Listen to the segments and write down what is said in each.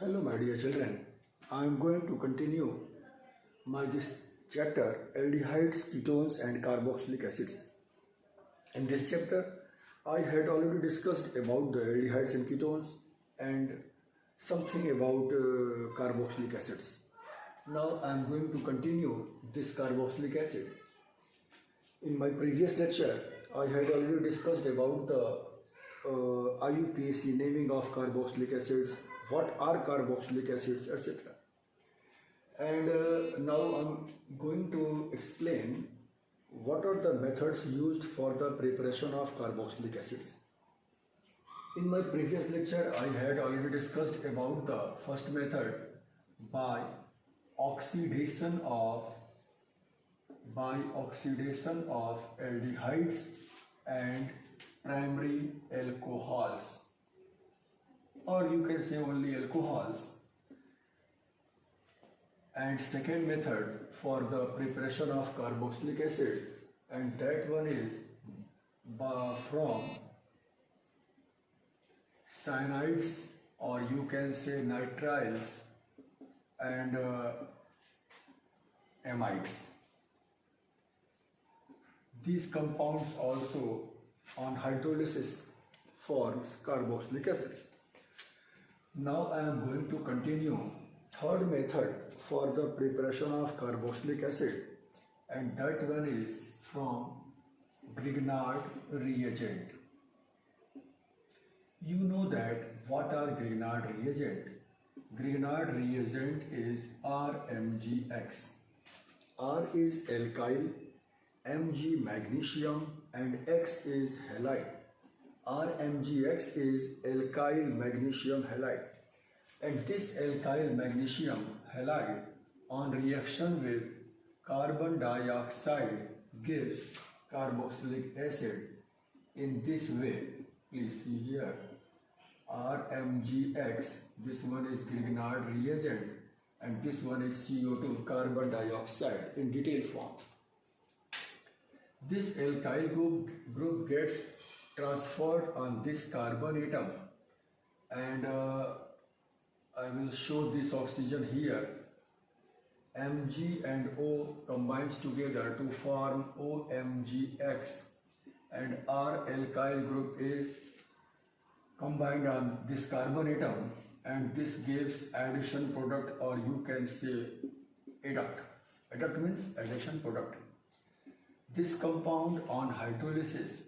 Hello, my dear children. I am going to continue my this chapter aldehydes, ketones, and carboxylic acids. In this chapter, I had already discussed about the aldehydes and ketones and something about carboxylic acids. Now I am going to continue this carboxylic acid. In my previous lecture, I had already discussed about the IUPAC naming of carboxylic acids, what are carboxylic acids, etc. And now I'm going to explain what are the methods used for the preparation of carboxylic acids. In my previous lecture, I had already discussed about the first method by oxidation of aldehydes and primary alcohols, or you can say only alcohols. And second method for the preparation of carboxylic acid, and that one is from cyanides, or you can say nitriles and amides. These compounds also on hydrolysis forms carboxylic acids. Now I am going to continue third method for the preparation of carboxylic acid, and that one is from Grignard reagent. You know that what are Grignard reagent? Grignard reagent is RMgX. R is alkyl, Mg magnesium, and X is halide. RMgX is alkyl magnesium halide, and this alkyl magnesium halide on reaction with carbon dioxide gives carboxylic acid in this way. Please see here, RMgX, this one is Grignard reagent, and this one is CO2, carbon dioxide, in detailed form. This alkyl group gets transferred on this carbon atom, and I will show this oxygen here. Mg and O combines together to form OMgX, and R alkyl group is combined on this carbon atom, and this gives addition product, or you can say adduct. Adduct means addition product. This compound on hydrolysis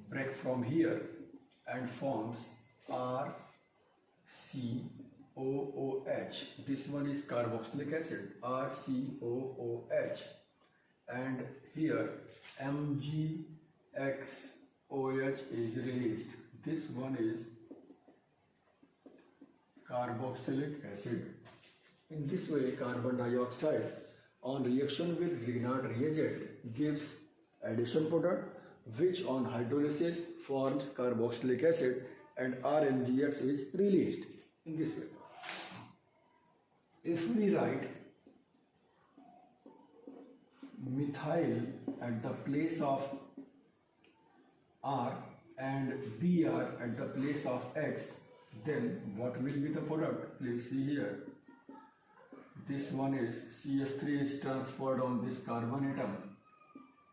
break from here and forms RCOOH. This one is carboxylic acid, RCOOH, and here MgXOH is released. This one is carboxylic acid. In this way, carbon dioxide on reaction with Grignard reagent gives addition product, which on hydrolysis forms carboxylic acid, and RMgX is released in this way. If we write methyl at the place of R and Br at the place of X, then what will be the product? Please see here. This one is CH3 is transferred on this carbon atom,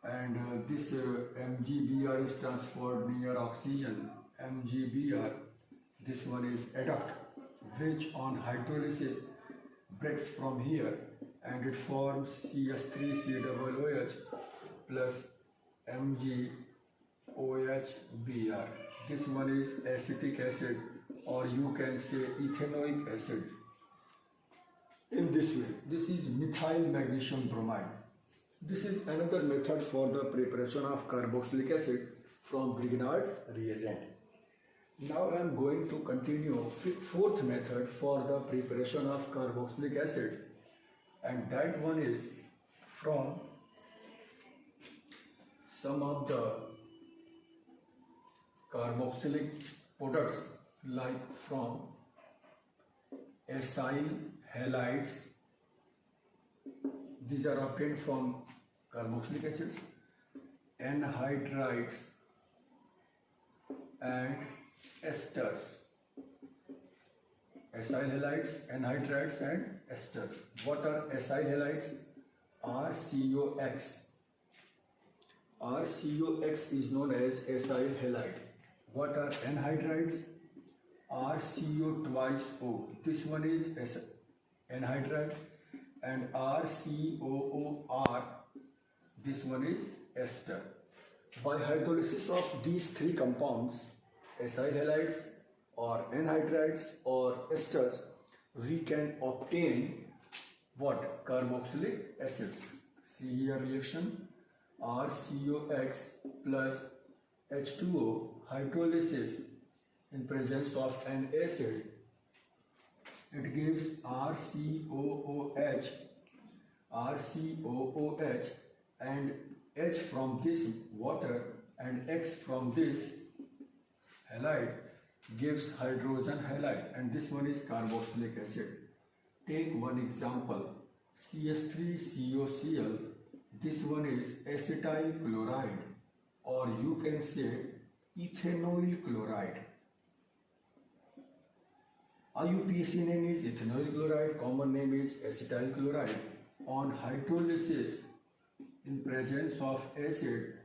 and this MgBr is transferred near oxygen, MgBr. This one is adduct, which on hydrolysis breaks from here, and it forms CH3COOH plus MgOHBr. This one is acetic acid, or you can say ethanoic acid. In this way, this is methyl magnesium bromide. This is another method for the preparation of carboxylic acid from Grignard reagent. Now I am going to continue fourth method for the preparation of carboxylic acid, and that one is from some of the carboxylic products, like from acyl halides. These are obtained from carboxylic acids, anhydrides, and esters. acyl halides, anhydrides and esters. What are acyl halides? RCOX. RCOX is known as acyl halide. What are anhydrides? RCO twice O. This one is anhydride, and RCOOR. This one is ester. By hydrolysis of these three compounds, acyl halides or anhydrides or esters, we can obtain what? Carboxylic acids. See here reaction. RCOX plus H2O hydrolysis in presence of an acid, it gives RCOOH, and H from this water and X from this halide gives hydrogen halide, and this one is carboxylic acid. Take one example, CH3COCl. This one is acetyl chloride, or you can say ethanoyl chloride. IUPAC name is ethanoyl chloride, common name is acetyl chloride. On hydrolysis in presence of acid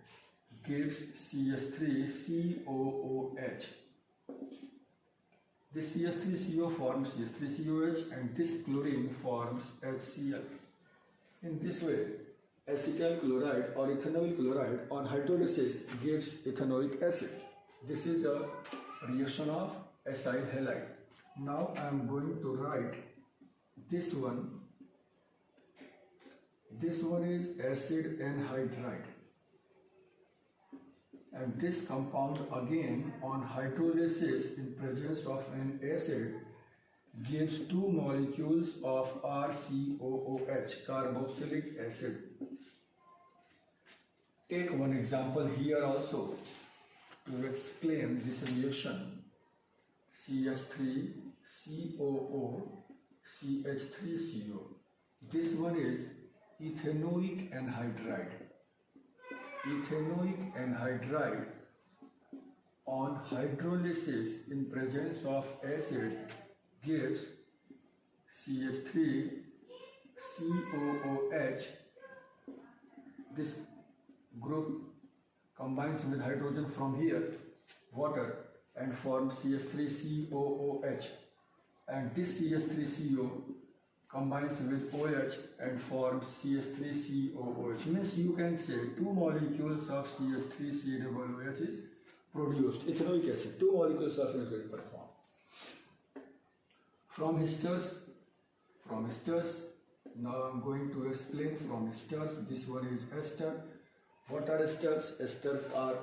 gives CH3COOH. This CH3CO forms CH3COH and this chlorine forms HCl. In this way, acetyl chloride or ethanoyl chloride on hydrolysis gives ethanoic acid. This is a reaction of acyl halide. Now I am going to write this one. This one is acid anhydride. And this compound again on hydrolysis in presence of an acid gives two molecules of RCOOH, carboxylic acid. Take one example here also to explain this reaction. CH3COO, CH3CO. This one is ethanoic anhydride. Ethanoic anhydride on hydrolysis in presence of acid gives CH3COOH. This group combines with hydrogen from here, water, and forms CH3COOH, and this CH3CO combines with OH and forms CH3COOH. Means you can say two molecules of CH3COOH is produced, ethanoic acid, two molecules of ethanoic form. From esters, now I am going to explain from esters. This one is ester. What are esters? Esters are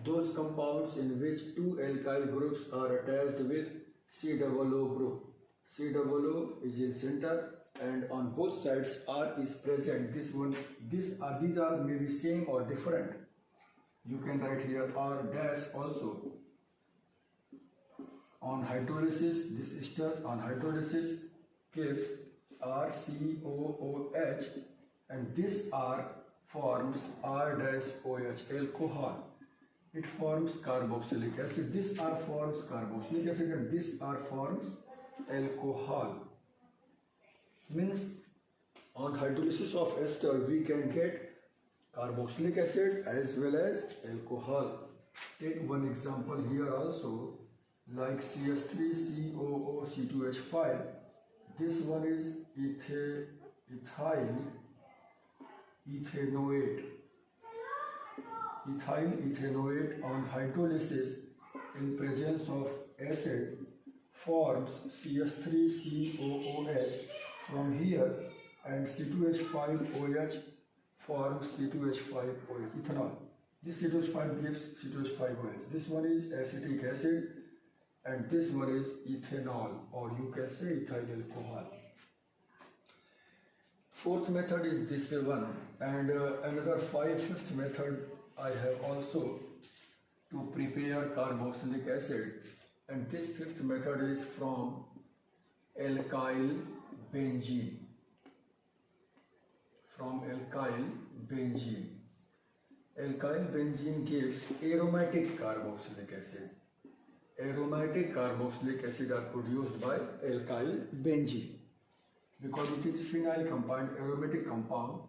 those compounds in which two alkyl groups are attached with COO group. COO is in center and on both sides R is present. These are maybe same or different. You can write here R dash also. On hydrolysis, this esters on hydrolysis gives RCOOH, and this R forms R dash OH, alcohol. It forms carboxylic acid. This R forms carboxylic acid and this R forms alcohol. Means on hydrolysis of ester we can get carboxylic acid as well as alcohol. Take one example here also, like CH3COO C2H5. This one is ethanoate. Ethyl ethanoate on hydrolysis in presence of acid forms CH3COOH from here, and C2H5OH forms C2H5OH, ethanol. This C2H5 gives C2H5OH. This one is acetic acid and this one is ethanol, or you can say ethyl alcohol. Fourth method is this one, and another fifth method I have also to prepare carboxylic acid, and this fifth method is from alkyl benzene. Alkyl benzene gives aromatic carboxylic acid. aromatic carboxylic acid are produced by alkyl benzene because it is phenyl combined aromatic compound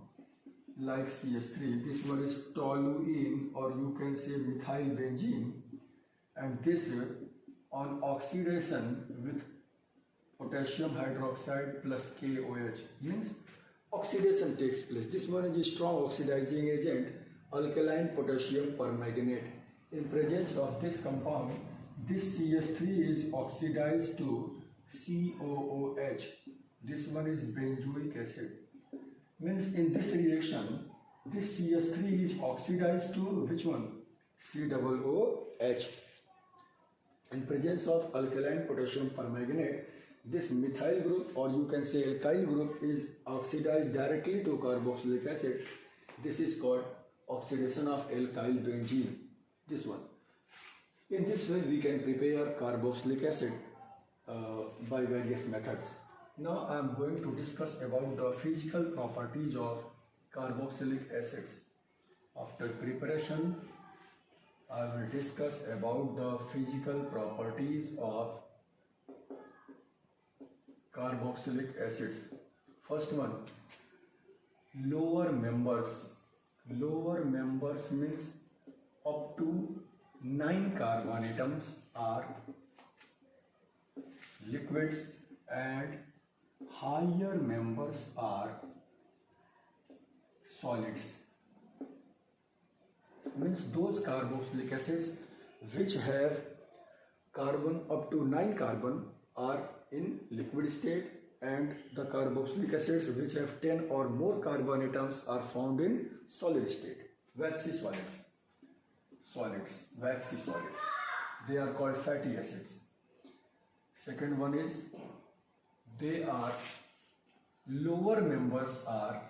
like CH3. This one is toluene, or you can say methyl benzene, and this on oxidation with potassium hydroxide plus KOH means oxidation takes place. This one is a strong oxidizing agent, alkaline potassium permanganate. In presence of this compound, this CH3 is oxidized to COOH. This one is benzoic acid. Means in this reaction, this CH3 is oxidized to which one? COOH. In presence of alkaline potassium permanganate, this methyl group, or you can say alkyl group, is oxidized directly to carboxylic acid. This is called oxidation of alkyl benzene. This one. In this way, we can prepare carboxylic acid by various methods. Now I am going to discuss about the physical properties of carboxylic acids. After preparation, I will discuss about the physical properties of carboxylic acids. First one, lower members. Lower members means up to 9 carbon atoms are liquids and higher members are solids. Means those carboxylic acids which have carbon up to 9 carbon are in liquid state, and the carboxylic acids which have 10 or more carbon atoms are found in solid state, waxy solids. Waxy solids. They are called fatty acids. Second one is they are lower members are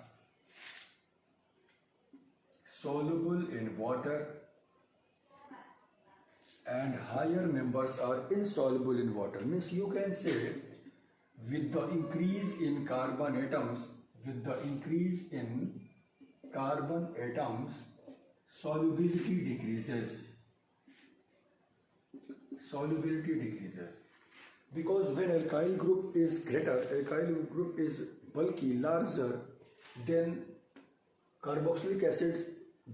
soluble in water and higher members are insoluble in water. Means you can say with the increase in carbon atoms, solubility decreases. Because when alkyl group is greater, alkyl group is bulky, larger, then carboxylic acid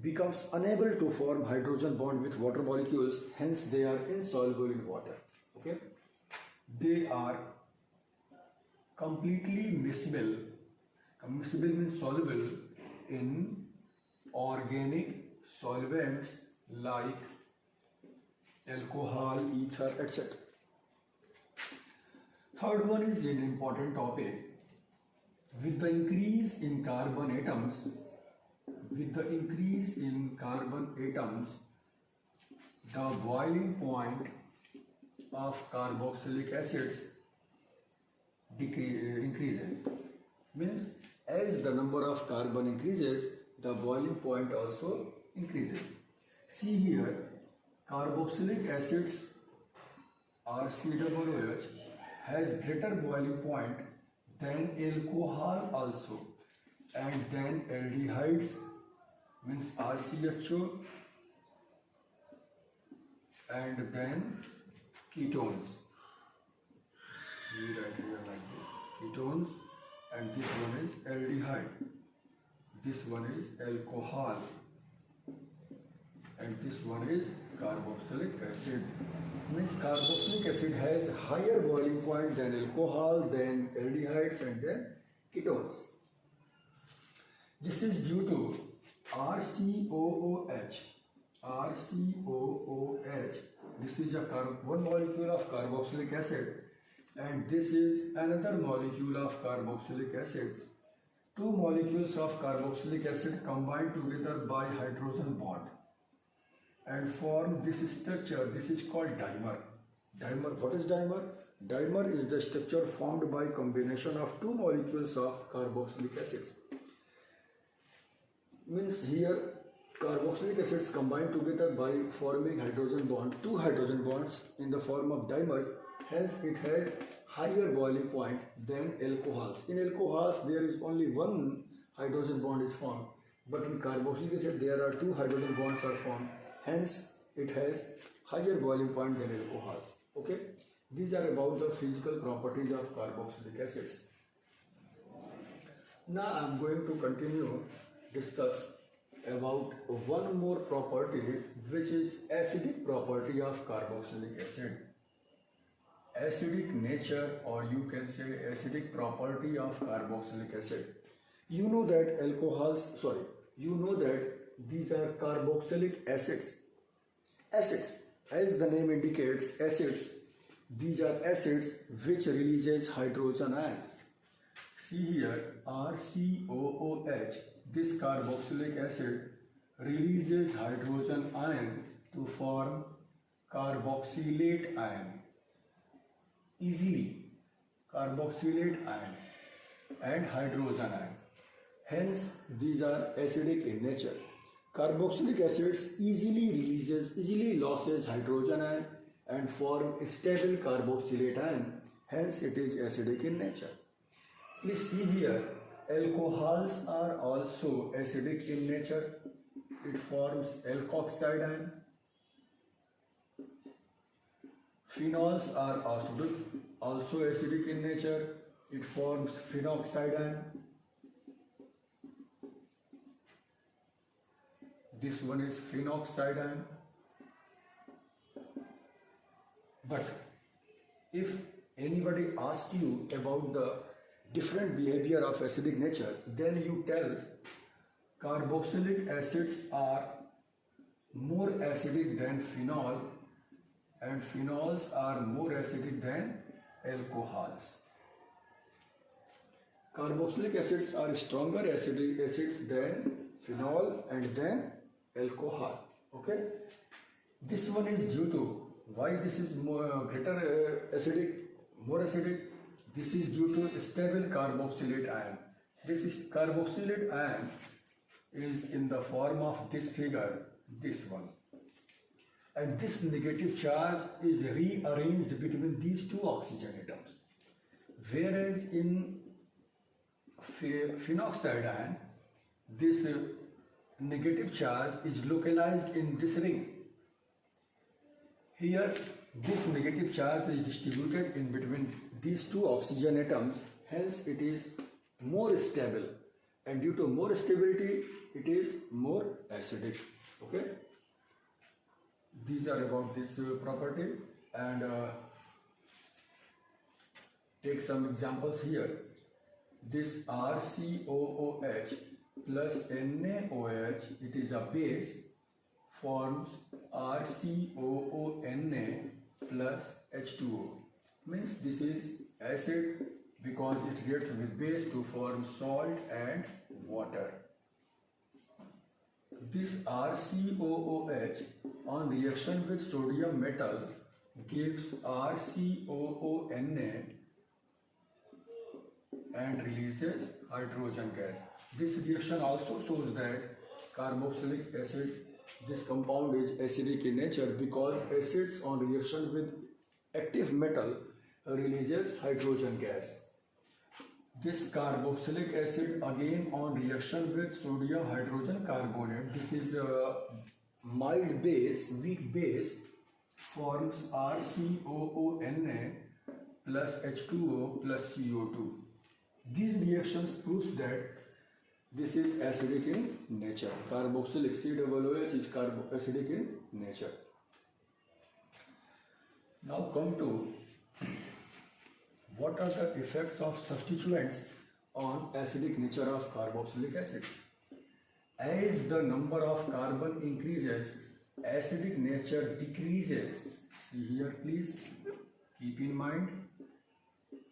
becomes unable to form hydrogen bond with water molecules, hence they are insoluble in water. Okay, they are completely miscible. Miscible means soluble in organic solvents like alcohol, ether, etc. Third one is an important topic. With the increase in carbon atoms, the boiling point of carboxylic acids increases. Means as the number of carbon increases, the boiling point also increases. See here, carboxylic acids or COOH has greater boiling point than alcohol also, and then aldehydes means RCHO, and then ketones. We write here like this, ketones, and this one is aldehyde, this one is alcohol, and this one is carboxylic acid. Means carboxylic acid has higher boiling point than alcohol, then aldehydes, and then ketones. This is due to RCOOH. This is one molecule of carboxylic acid, and this is another molecule of carboxylic acid. Two molecules of carboxylic acid combine together by hydrogen bond and form this structure. This is called dimer. What is dimer? Dimer is the structure formed by combination of two molecules of carboxylic acids. Means here carboxylic acids combine together by forming hydrogen bond, two hydrogen bonds in the form of dimers, hence it has higher boiling point than alcohols. In alcohols there is only one hydrogen bond is formed, but in carboxylic acid there are two hydrogen bonds are formed, hence it has higher boiling point than alcohols. Okay, these are about the physical properties of carboxylic acids. Now I am going to continue discuss about one more property, which is acidic property of carboxylic acid. Acidic nature, or you can say acidic property of carboxylic acid. You know that these are carboxylic acids. Acids, as the name indicates, acids, these are acids which releases hydrogen ions. See here, RCOOH, this carboxylic acid releases hydrogen ion to form carboxylate ion. Easily, carboxylate ion and hydrogen ion. Hence, these are acidic in nature. Carboxylic acids easily loses hydrogen ion and form stable carboxylate ion. Hence, it is acidic in nature. Please see here, alcohols are also acidic in nature. It forms alkoxide ion. Phenols are also acidic in nature. It forms phenoxide ion. This one is phenoxide ion. But if anybody asks you about the different behavior of acidic nature, then you tell carboxylic acids are more acidic than phenol, and phenols are more acidic than alcohols. Carboxylic acids are stronger acidic acids than phenol and then alcohol. Okay, this one is due to why this is more acidic. This is due to stable carboxylate ion. This is carboxylate ion is in the form of this figure, this one. And this negative charge is rearranged between these two oxygen atoms. Whereas in phenoxide ion, this negative charge is localized in this ring. Here, this negative charge is distributed in between these two oxygen atoms, hence it is more stable, and due to more stability, it is more acidic. Okay, these are about this property, and take some examples here. This RCOOH plus NaOH, it is a base, forms RCOONA plus H2O. Means this is acid because it reacts with base to form salt and water. This RCOOH on reaction with sodium metal gives RCOONA and releases hydrogen gas. This reaction also shows that carboxylic acid, this compound is acidic in nature because acids on reaction with active metal releases hydrogen gas. This carboxylic acid again on reaction with sodium hydrogen carbonate, this is a mild base, weak base, forms RCOONA plus H2O plus CO2. These reactions prove that this is acidic in nature. Carboxylic COOH is acidic in nature. Now come to what are the effects of substituents on acidic nature of carboxylic acid. As the number of carbon increases, acidic nature decreases. See here please, keep in mind,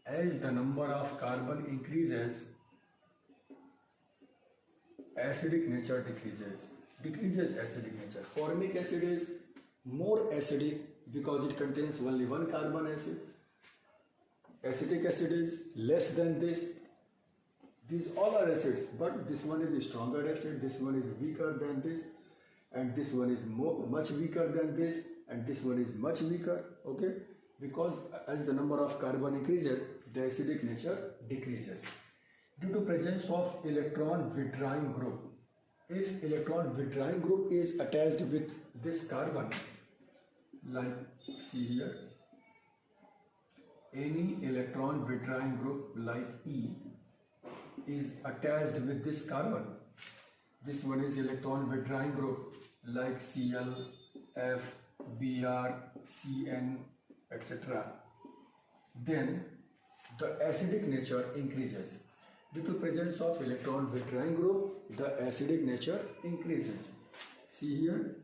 as the number of carbon increases, acidic nature decreases acidic nature. Formic acid is more acidic because it contains only one carbon acid. Acetic acid is less than this. These all are acids, but this one is a stronger acid, this one is weaker than this, and this one is much weaker than this, and this one is much weaker. Okay, because as the number of carbon increases, the acidic nature decreases. Due to presence of electron withdrawing group. If electron withdrawing group is attached with this carbon, like see here, any electron withdrawing group like E is attached with this carbon. This one is electron withdrawing group like Cl, F, Br, Cn, etc. Then the acidic nature increases. Due to presence of electron withdrawing group, the acidic nature increases. See here,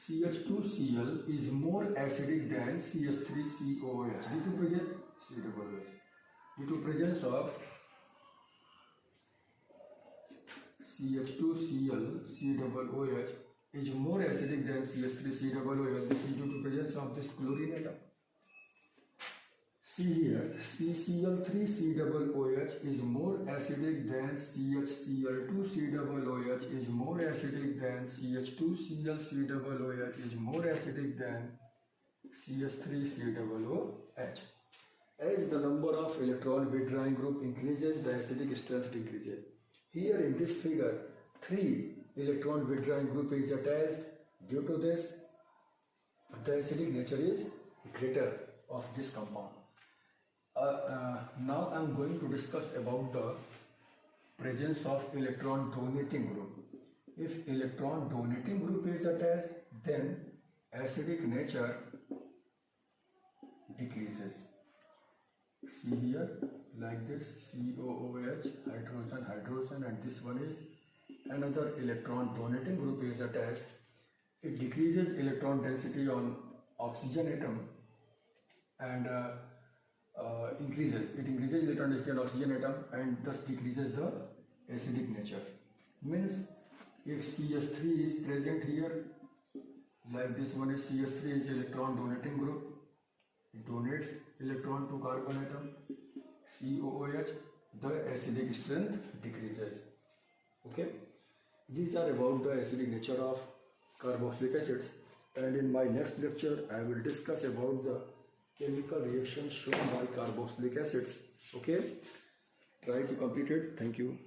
CH2Cl is more acidic than CH3COOH due to presence of CH2Cl COOH is more acidic than CH3COOH. This is due to presence of this chlorine atom. See here, CCl3COOH is more acidic than CHCl2COOH is more acidic than CH2Cl is more acidic than CH3COOH. As the number of electron withdrawing group increases, the acidic strength decreases. Here in this figure, 3 electron withdrawing group is attached. Due to this, the acidic nature is greater of this compound. Now I am going to discuss about the presence of electron donating group. If electron donating group is attached, then acidic nature decreases. See here, like this, COOH, hydrogen, and this one is another electron donating group is attached. It decreases electron density on oxygen atom and increases electron density on oxygen atom and thus decreases the acidic nature. Means if CH3 is present here, like this one is CH3 is electron donating group, it donates electron to carbon atom, COOH, the acidic strength decreases. Okay, these are about the acidic nature of carboxylic acids, and in my next lecture I will discuss about the chemical reactions shown by carboxylic acids. Okay, try to complete it. Thank you.